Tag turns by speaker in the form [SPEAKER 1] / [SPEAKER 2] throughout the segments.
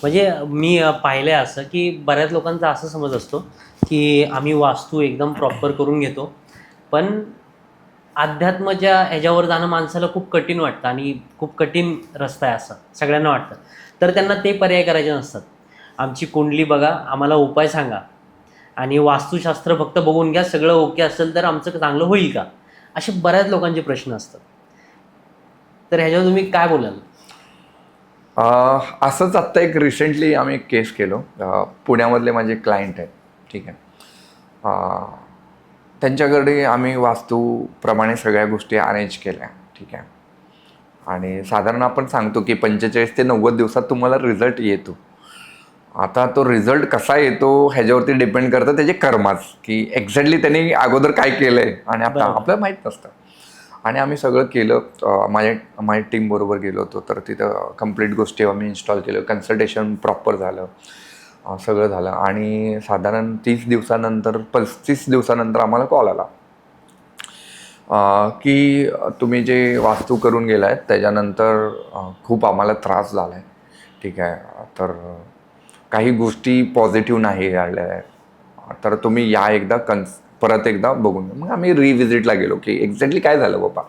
[SPEAKER 1] म्हणजे मी पाहिलंय असं की बऱ्याच लोकांचा असं समज असतो की आम्ही वास्तू एकदम प्रॉपर करून घेतो, पण अध्यात्माच्या ह्याच्यावर जाणं माणसाला खूप कठीण वाटतं आणि खूप कठीण रस्ता आहे असं सगळ्यांना वाटतं. तर त्यांना ते पर्याय करायचे नसतात. आमची कुंडली बघा, आम्हाला उपाय सांगा आणि वास्तुशास्त्र फक्त बघून घ्या, सगळं ओके असेल तर आमचं चांगलं होईल का, असे बऱ्याच लोकांचे प्रश्न असतात. तर ह्याच्यावर तुम्ही काय बोलाल?
[SPEAKER 2] असंच आत्ता एक रिसेंटली आम्ही एक केस केलो. पुण्यामधले माझे क्लायंट आहेत. ठीक आहे. त्यांच्याकडे आम्ही वास्तूप्रमाणे सगळ्या गोष्टी अरेंज केल्या. ठीक आहे. आणि साधारण आपण सांगतो की 45 ते 90 दिवसात तुम्हाला रिझल्ट येतो. आता तो रिझल्ट कसा येतो ह्याच्यावरती डिपेंड करतं त्याचे कर्माच, की एक्झॅक्टली त्यांनी अगोदर काय केलंय आणि आता
[SPEAKER 1] बरोबर.
[SPEAKER 2] आपल्याला माहीत नसतं. आणि आम्ही सगळं केलं. माझ्या टीमबरोबर गेलो होतो, तर तिथं कंप्लीट गोष्टी आम्ही इन्स्टॉल केलं. कन्सल्टेशन प्रॉपर झालं. सगळं झालं आणि साधारण 30 दिवसानंतर 35 दिवसानंतर आम्हाला कॉल आला की तुम्ही जे वास्तू करून गेलाय त्याच्यानंतर खूप आम्हाला त्रास झाला आहे. ठीक आहे. तर काही गोष्टी पॉझिटिव्ह नाही आल्या आहेत, तर तुम्ही या एकदा परत एकदा बघून घ्या. मग आम्ही रिव्हिजिटला गेलो की एक्झॅक्टली काय झालं बाबा.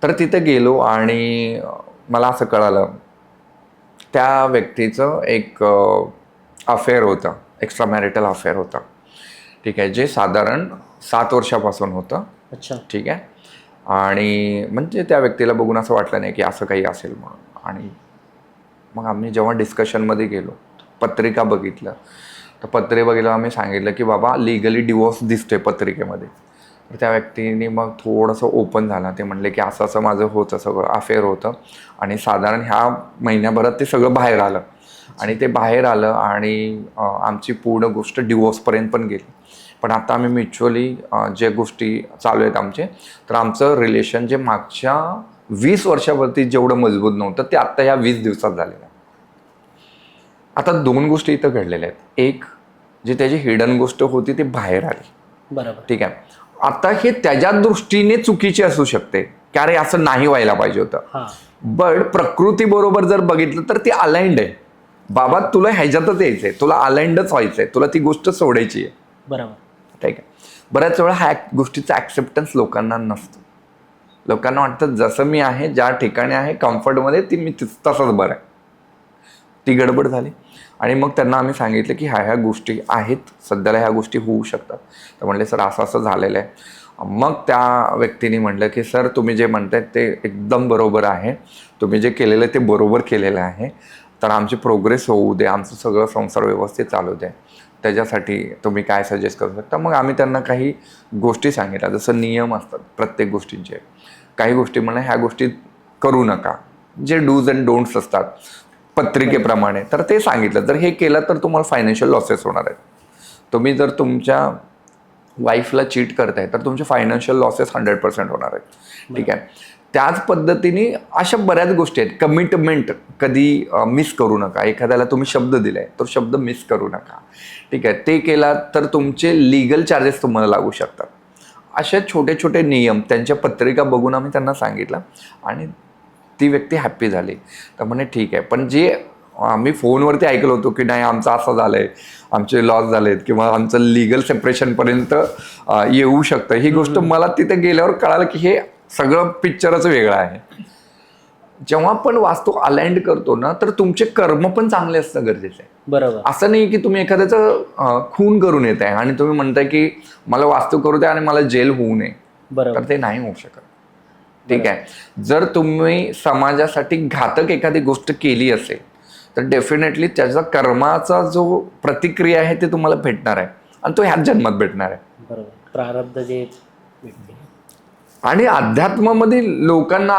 [SPEAKER 2] तर तिथे गेलो आणि मला असं कळालं त्या व्यक्तीचं एक अफेअर होतं, एक्स्ट्रा मॅरिटल अफेअर होतं. ठीक आहे. जे साधारण 7 वर्षापासून होतं.
[SPEAKER 1] अच्छा.
[SPEAKER 2] ठीक आहे. आणि म्हणजे त्या व्यक्तीला बघून असं वाटलं नाही की असं काही असेल म्हणून. आणि मग आम्ही जेव्हा डिस्कशनमध्ये गेलो, पत्रिका बघितलं, तर पत्रे बघितलं आम्ही सांगितलं की बाबा लिगली डिवोर्स दिसतोय पत्रिकेमध्ये. तर त्या व्यक्तीने मग थोडंसं ओपन झालं. ते म्हणले की असं असं माझं होतं, सगळं अफेअर होतं आणि साधारण ह्या महिन्याभरात ते सगळं बाहेर आलं. आणि ते बाहेर आलं आणि आमची पूर्ण गोष्ट डिवोर्सपर्यंत पण गेली. पण आता आम्ही म्युच्युअली जे गोष्टी चालू आहेत आमचे, तर आमचं रिलेशन जे मागच्या 20 वर्षावरती जेवढं मजबूत नव्हतं ते आत्ता ह्या 20 दिवसात झालेलं आहे. आता 2 गोष्टी इथं घडलेल्या आहेत. एक, जी त्याची हिडन गोष्ट होती ती बाहेर आली.
[SPEAKER 1] बरोबर.
[SPEAKER 2] ठीक आहे. आता हे त्याच्या दृष्टीने चुकीचे असू शकते की अरे असं नाही व्हायला पाहिजे होतं.
[SPEAKER 1] हां.
[SPEAKER 2] बट प्रकृतीबरोबर जर बघितलं तर ती अलाइंड आहे. बाबा तुला ह्याच्यातच यायचंय, तुला अलाइंडच व्हायचंय, तुला ती गोष्ट सोडायची आहे.
[SPEAKER 1] बरोबर.
[SPEAKER 2] ठीक आहे. बऱ्याच वेळा ह्या गोष्टीचा ॲक्सेप्टन्स लोकांना नसतो. लोकांना वाटतं जसं मी आहे, ज्या ठिकाणी आहे कम्फर्टमध्ये, ती मी तसंच बरं आहे. ती गडबड झाली आणि मग त्यांना आम्ही सांगितलं की ह्या गोष्टी आहेत, सध्याला ह्या गोष्टी होऊ शकतात. तर म्हणले सर असं असं झालेलं आहे. मग त्या व्यक्तीने म्हटलं की सर तुम्ही जे म्हणताय ते एकदम बरोबर आहे, तुम्ही जे केलेलं ते बरोबर केलेलं आहे, तर आमची प्रोग्रेस होऊ दे, आमचं सगळं संसार व्यवस्थित चालू दे, त्याच्यासाठी तुम्ही काय सजेस्ट करू शकता. मग आम्ही त्यांना काही गोष्टी सांगितल्या, जसं नियम असतात प्रत्येक गोष्टींचे. काही गोष्टी म्हणा ह्या गोष्टी करू नका, जे डूज अँड डोंट्स असतात पत्रिकेप्रमाणे, तर ते सांगितलं. जर हे केलं तर तुम्हाला फायनान्शियल लॉसेस होणार आहेत. तुम्ही जर तुमच्या वाईफला चीट करताय तर तुमचे फायनान्शियल लॉसेस 100% होणार आहेत. ठीक
[SPEAKER 1] बरोबर.
[SPEAKER 2] आहे. त्याच पद्धतीने अशा बऱ्याच गोष्टी आहेत. कमिटमेंट कधी मिस करू नका. एखाद्याला तुम्ही शब्द दिलाय, तो शब्द मिस करू नका. ठीक आहे. ते केला तर तुमचे लीगल चार्जेस तुम्हाला लागू शकतात. असे छोटे छोटे नियम त्यांच्या पत्रिका बघून आम्ही त्यांना सांगितलं आणि ती व्यक्ती हॅप्पी झाली. तर म्हणे ठीक आहे. पण जे आम्ही फोनवरती ऐकलो होतो की नाही आमचं असं झालंय, आमचे लॉस झालेत किंवा आमचं लिगल सेपरेशनपर्यंत येऊ शकतं, ही गोष्ट मला तिथे गेल्यावर कळालं की हे सगळं पिक्चरच वेगळं आहे. जेव्हा आपण वास्तू अलाइंड करतो ना, तर तुमचे कर्म पण चांगले असणं गरजेचं आहे.
[SPEAKER 1] बरोबर.
[SPEAKER 2] असं नाही की तुम्ही एखाद्याचं खून करून येत आहे आणि तुम्ही म्हणताय की मला वास्तू करू द्या आणि मला जेल होऊ नये,
[SPEAKER 1] बरोबर.
[SPEAKER 2] तर ते नाही होऊ शकत. ठीक
[SPEAKER 1] बरोबर.
[SPEAKER 2] आहे. जर तुम्ही समाजासाठी घातक एखादी गोष्ट केली असेल तर डेफिनेटली त्याचा कर्माचा जो प्रतिक्रिया आहे ते तुम्हाला भेटणार आहे आणि तो ह्याच जन्मात भेटणार आहे.
[SPEAKER 1] बरोबर. प्रारब्ध जे भेटते.
[SPEAKER 2] आणि अध्यात्मामध्ये लोकांना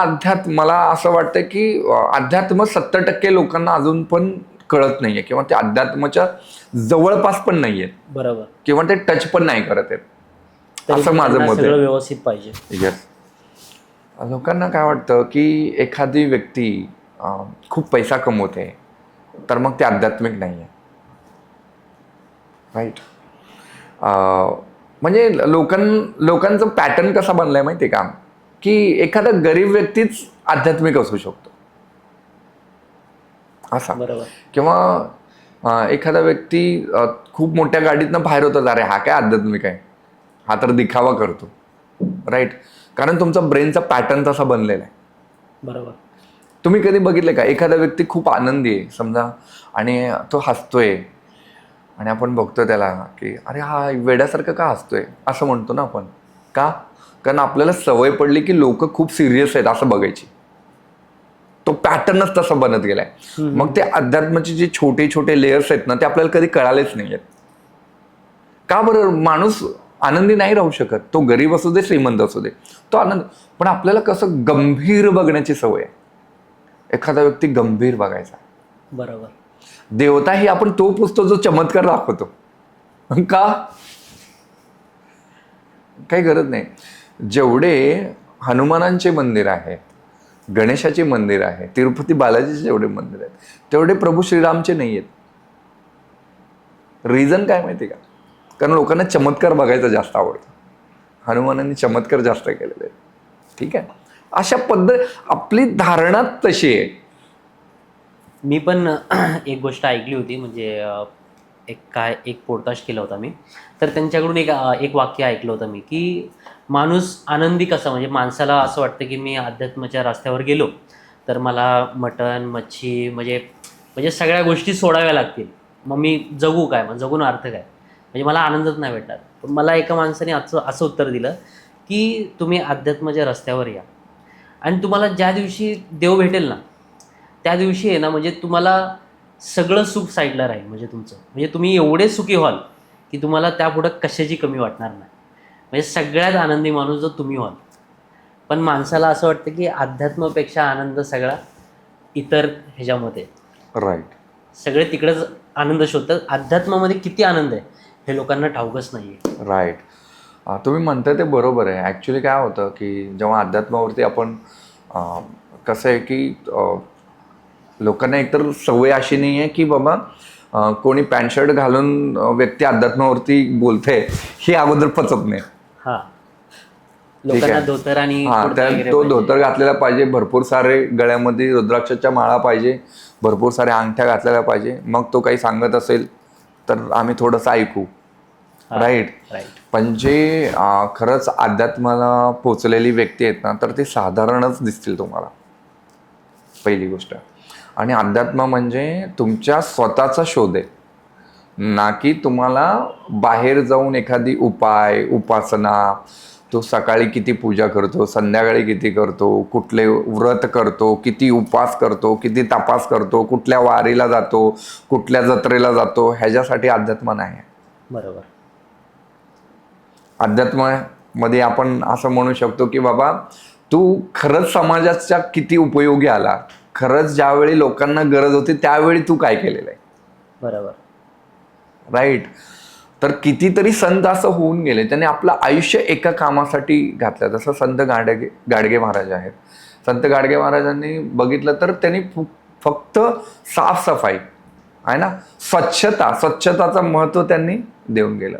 [SPEAKER 2] मला असं वाटतं की अध्यात्म 70% लोकांना अजून पण कळत नाहीये किंवा ते अध्यात्माच्या जवळपास पण नाहीये
[SPEAKER 1] बरोबर.
[SPEAKER 2] किंवा ते टच पण नाही करत आहेत,
[SPEAKER 1] तरी
[SPEAKER 2] असं
[SPEAKER 1] पण
[SPEAKER 2] माझं
[SPEAKER 1] त्यांना
[SPEAKER 2] मत
[SPEAKER 1] सगळं
[SPEAKER 2] आहे.
[SPEAKER 1] व्यवस्थित पाहिजे.
[SPEAKER 2] येस. लोकांना काय वाटतं की एखादी व्यक्ती खूप पैसा कमवते तर मग ते आध्यात्मिक नाही आहे. राईट. म्हणजे लोकांचं पॅटर्न कसा बनलाय माहिती आहे का, की एखादा गरीब व्यक्तीच आध्यात्मिक असू शकतो. असा.
[SPEAKER 1] बरोबर.
[SPEAKER 2] किंवा एखादा व्यक्ती खूप मोठ्या गाडीतनं बाहेर होतो, अरे हा काय आध्यात्मिक आहे, हा तर दिखावा करतो, राईट. कारण तुमचा ब्रेनचा पॅटर्न तसा बनलेला आहे.
[SPEAKER 1] बरोबर.
[SPEAKER 2] तुम्ही कधी बघितलं का एखादा व्यक्ती खूप आनंदी आहे समजा आणि तो हसतोय आणि आपण बघतो त्याला की अरे हा वेड्यासारखं का हसतोय असं म्हणतो ना आपण. का? कारण आपल्याला सवय पडली की लोक खूप सिरियस आहेत असं बघायची. तो पॅटर्नच तसा बनत गेलाय. मग ते अध्यात्माचे जे छोटे छोटे लेयर्स आहेत ना ते आपल्याला कधी कळालेच नाहीयेत. का बरं? माणूस आनंदी नाही राहू शकत, तो गरीब असू दे श्रीमंत असू दे, तो आनंद. पण आपल्याला कसं गंभीर बघण्याची सवय आहे. एखादा व्यक्ती गंभीर बघायचा.
[SPEAKER 1] बरोबर.
[SPEAKER 2] देवता ही आपण तो पुसतो जो चमत्कार दाखवतो. का? काही गरज नाही. जेवढे हनुमानांचे मंदिर आहे, गणेशाचे मंदिर आहे, तिरुपती बालाजीचे जेवढे मंदिर आहेत तेवढे प्रभू श्रीरामचे नाही आहेत. रिझन काय माहिती का? कारण लोकांना चमत्कार बघायचा जास्त आवडतो. हनुमानांनी चमत्कार जास्त केलेले आहेत. ठीक आहे. अशा पद्धत आपली धारणा तशी आहे.
[SPEAKER 1] मी पण एक गोष्ट ऐकली होती, म्हणजे एक पॉडकास्ट केला होता मी, तर त्यांच्याकडून एक वाक्य ऐकलं होतं मी, की माणूस आनंदी कसा, म्हणजे माणसाला असं वाटतं की मी अध्यात्माच्या रस्त्यावर गेलो तर मला मटण मच्छी म्हणजे म्हणजे सगळ्या गोष्टी सोडाव्या लागतील, मग मी जगू काय, मग जगून अर्थ काय, म्हणजे मला आनंदच नाही भेटणार. पण मला एका माणसाने असं उत्तर दिलं की तुम्ही अध्यात्माच्या रस्त्यावर या आणि तुम्हाला ज्या दिवशी देव भेटेल ना त्या दिवशी आहे ना, म्हणजे तुम्हाला सगळं सुख साईडला राहील, म्हणजे तुमचं, म्हणजे तुम्ही एवढे सुखी व्हाल की तुम्हाला त्यापुढं कशाची कमी वाटणार नाही. म्हणजे सगळ्यात आनंदी माणूस जो तुम्ही व्हाल. पण माणसाला असं वाटतं की अध्यात्मापेक्षा आनंद सगळा इतर ह्याच्यामध्ये,
[SPEAKER 2] राईट.
[SPEAKER 1] सगळे तिकडेच आनंद शोधतात. अध्यात्मामध्ये किती आनंद आहे हे लोकांना ठाऊकच नाही आहे.
[SPEAKER 2] राईट. तुम्ही म्हणताय ते बरोबर आहे. ॲक्च्युली काय होतं की जेव्हा अध्यात्मावरती आपण कसं आहे की लोकांना एकतर सवय अशी नाही आहे की बाबा कोणी पॅन्ट शर्ट घालून व्यक्ती अध्यात्मावरती बोलते हे अगोदर पचत नाही.
[SPEAKER 1] हां,
[SPEAKER 2] ठीक
[SPEAKER 1] लोकांना
[SPEAKER 2] आहे.
[SPEAKER 1] धोतर आणि
[SPEAKER 2] हां,
[SPEAKER 1] कुर्ता
[SPEAKER 2] तर
[SPEAKER 1] वगैरे
[SPEAKER 2] तो
[SPEAKER 1] पाहिजे.
[SPEAKER 2] धोतर घातलेला पाहिजे, भरपूर सारे गळ्यामध्ये रुद्राक्षाच्या माळा पाहिजे, भरपूर साऱ्या अंगठ्या घातलेल्या पाहिजे. मग तो काही सांगत असेल तर आम्ही थोडंसं ऐकू.
[SPEAKER 1] हां,
[SPEAKER 2] राईट.
[SPEAKER 1] राईट.
[SPEAKER 2] पण जे खरंच अध्यात्माला पोचलेली व्यक्ती आहेत ना तर ते साधारणच दिसतील तुम्हाला, पहिली गोष्ट. आणि अध्यात्म म्हणजे तुमच्या स्वतःचा शोध आहे, ना की तुम्हाला बाहेर जाऊन एखादी उपाय उपासना, तो सकाळी किती पूजा करतो, संध्याकाळी किती करतो, कुठले व्रत करतो, किती उपास करतो, किती तपास करतो, कुठल्या वारीला जातो, कुठल्या जत्रेला जातो, ह्याच्यासाठी अध्यात्म नाही आहे.
[SPEAKER 1] बरोबर.
[SPEAKER 2] अध्यात्मामध्ये आपण असं म्हणू शकतो की बाबा तू खरंच समाजाच्या किती उपयोगी आला, खरंच ज्यावेळी लोकांना गरज होती त्यावेळी तू काय केलेलं आहे.
[SPEAKER 1] बरोबर.
[SPEAKER 2] राईट. तर कितीतरी संत असं होऊन गेले, त्यांनी आपलं आयुष्य एका कामासाठी घातलं. जसं संत गाडगे महाराज आहेत. संत गाडगे महाराजांनी बघितलं तर त्यांनी फक्त साफसफाई आहे ना, स्वच्छताचं महत्त्व त्यांनी देऊन गेलं.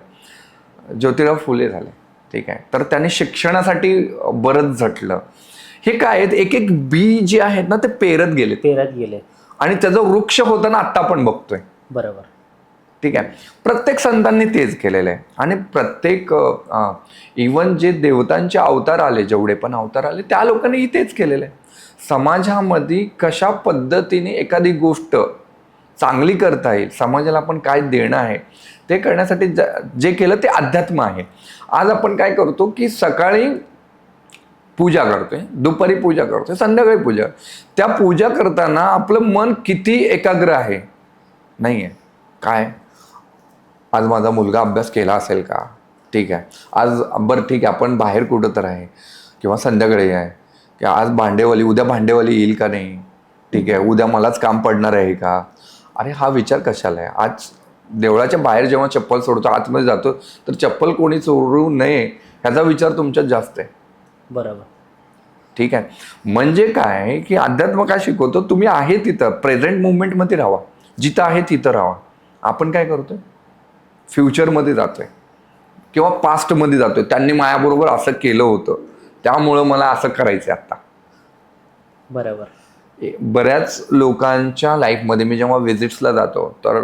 [SPEAKER 2] ज्योतिराव फुले झाले. ठीक आहे. तर त्यांनी शिक्षणासाठी बरंच झटलं. हे काय आहेत, एक एक बी जे आहेत ना ते पेरत गेले आणि त्याचा वृक्ष होताना आत्ता आपण बघतोय.
[SPEAKER 1] बरोबर.
[SPEAKER 2] ठीक आहे. प्रत्येक संतांनी तेच केलेलं आहे. आणि प्रत्येक इवन जे देवतांचे अवतार आले, जेवढे पण अवतार आले त्या लोकांनीही तेच केलेलं आहे. समाजामध्ये कशा पद्धतीने एखादी गोष्ट चांगली करता येईल, समाजाला आपण काय देणं आहे ते करण्यासाठी जे केलं ते अध्यात्म आहे. आज आपण काय करतो की सकाळी पूजा करतोय, दुपारी पूजा करतोय, संध्याकाळी पूजा. त्या पूजा करताना आपलं मन किती एकाग्र आहे नाही आहे. काय आज माझा मुलगा अभ्यास केला असेल का? ठीक आहे. आज बरं ठीक आहे आपण बाहेर कुठं तर आहे किंवा संध्याकाळी आहे की आज उद्या भांडेवाली येईल का नाही. ठीक आहे. उद्या मलाच काम पडणार आहे का? अरे हा विचार कशाला आहे? आज देवळाच्या बाहेर जेव्हा चप्पल सोडतो, आतमध्ये जातो तर चप्पल कोणी चोरू नये ह्याचा विचार तुमच्यात जास्त आहे.
[SPEAKER 1] बरोबर.
[SPEAKER 2] ठीक आहे. म्हणजे काय की अध्यात्म काय शिकवतो, तुम्ही आहे तिथं प्रेझेंट मुवमेंटमध्ये राहा, जिथं आहे तिथं राहा. आपण काय करतोय, फ्युचरमध्ये जातोय किंवा पास्टमध्ये जातोय. त्यांनी माझ्याबरोबर असं केलं होतं त्यामुळं मला असं करायचं आता.
[SPEAKER 1] बरोबर.
[SPEAKER 2] बऱ्याच लोकांच्या लाईफमध्ये मी जेव्हा व्हिजिट्सला जातो तर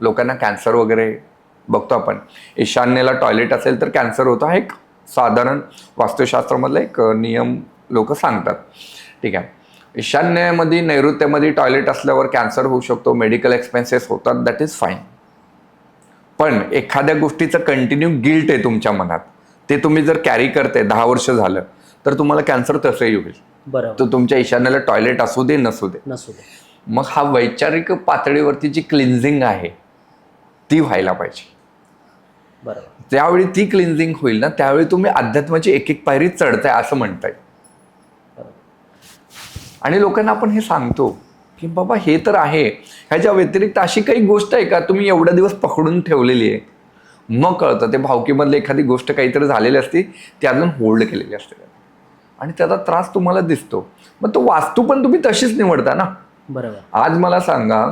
[SPEAKER 2] लोकांना कॅन्सर वगैरे बघतो आपण. ईशान्येला टॉयलेट असेल तर कॅन्सर होतो, हा एक साधारण वास्तुशास्त्रामधला एक नियम लोक सांगतात. ठीक आहे. ईशान्येमध्ये नैऋत्यामध्ये टॉयलेट असल्यावर कॅन्सर होऊ शकतो, मेडिकल एक्सपेन्सेस होतात, दॅट इज फाईन. पण एखाद्या गोष्टीचं कंटिन्यू गिल्ट आहे तुमच्या मनात, ते तुम्ही जर कॅरी करते 10 वर्ष झालं तर तुम्हाला कॅन्सर तसंही होईल.
[SPEAKER 1] बरोबर.
[SPEAKER 2] तर तुमच्या ईशान्येला टॉयलेट असू दे नसू दे. मग हा वैचारिक पातळीवरती जी क्लिन्झिंग आहे ती व्हायला पाहिजे.
[SPEAKER 1] बरोबर.
[SPEAKER 2] त्यावेळी ती क्लिन्झिंग होईल ना, त्यावेळी तुम्ही अध्यात्माची एक एक पायरी चढताय असं म्हणताय. आणि लोकांना आपण हे सांगतो की बाबा हे तर आहे, ह्याच्या व्यतिरिक्त अशी काही गोष्ट आहे का तुम्ही एवढा दिवस पकडून ठेवलेली आहे. मग कळतं ते भावकीमधली एखादी गोष्ट काहीतरी झालेली असते, ती अजून होल्ड केलेली असते आणि त्याचा त्रास तुम्हाला दिसतो. मग तो वास्तू पण तुम्ही तशीच निवडता ना.
[SPEAKER 1] बरोबर.
[SPEAKER 2] आज मला सांगा,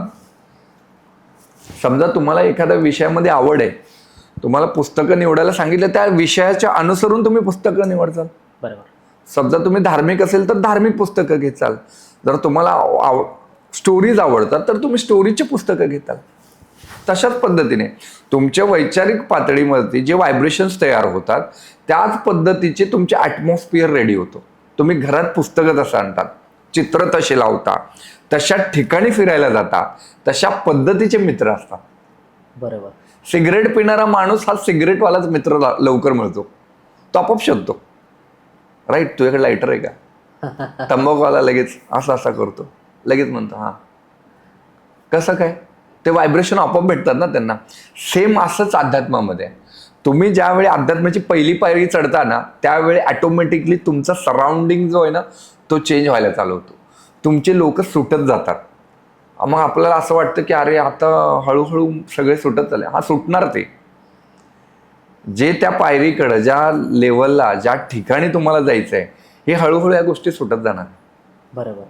[SPEAKER 2] समजा तुम्हाला एखाद्या विषयामध्ये आवड आहे, तुम्हाला पुस्तकं निवडायला सांगितलं, त्या विषयाच्या अनुसरून तुम्ही पुस्तकं निवडचाल.
[SPEAKER 1] बरोबर.
[SPEAKER 2] समजा तुम्ही धार्मिक असेल तर धार्मिक पुस्तकं घेचाल. जर तुम्हाला स्टोरीज आवडतात तर तुम्ही स्टोरीची पुस्तकं घेताल. तशाच पद्धतीने तुमच्या वैचारिक पातळीवरती जे व्हायब्रेशन्स तयार होतात त्याच पद्धतीचे तुमचे ॲटमॉस्फिअर रेडी होतो. तुम्ही घरात पुस्तकं तसं आणतात, चित्र तसे लावता, तशा ठिकाणी फिरायला जाता, तशा पद्धतीचे मित्र असतात.
[SPEAKER 1] बरोबर.
[SPEAKER 2] सिगरेट पिणारा माणूस हा सिगरेटवालाच मित्र लवकर मिळतो, तो आपोआप शोधतो. राईट. तुझ्याकडे लायटर आहे का? तंबाखूवाला लगेच असा असा करतो, लगेच म्हणतो हा. कसं काय? ते व्हायब्रेशन आपोआप भेटतात ना त्यांना. सेम असंच अध्यात्मामध्ये. तुम्ही ज्यावेळी अध्यात्माची पहिली पायरी चढता ना, त्यावेळी ऑटोमॅटिकली तुमचा सराउंडिंग जो आहे ना तो चेंज व्हायला चालू होतो. तुमचे लोक सुटत जातात. मग आपल्याला असं वाटतं की अरे आता हळूहळू सगळे सुटत चालले. हा सुटणार ते. जे त्या पायरीकडे, ज्या लेवलला, ज्या ठिकाणी तुम्हाला जायचंय, हे हळूहळू या गोष्टी सुटत जाणार.
[SPEAKER 1] बरोबर.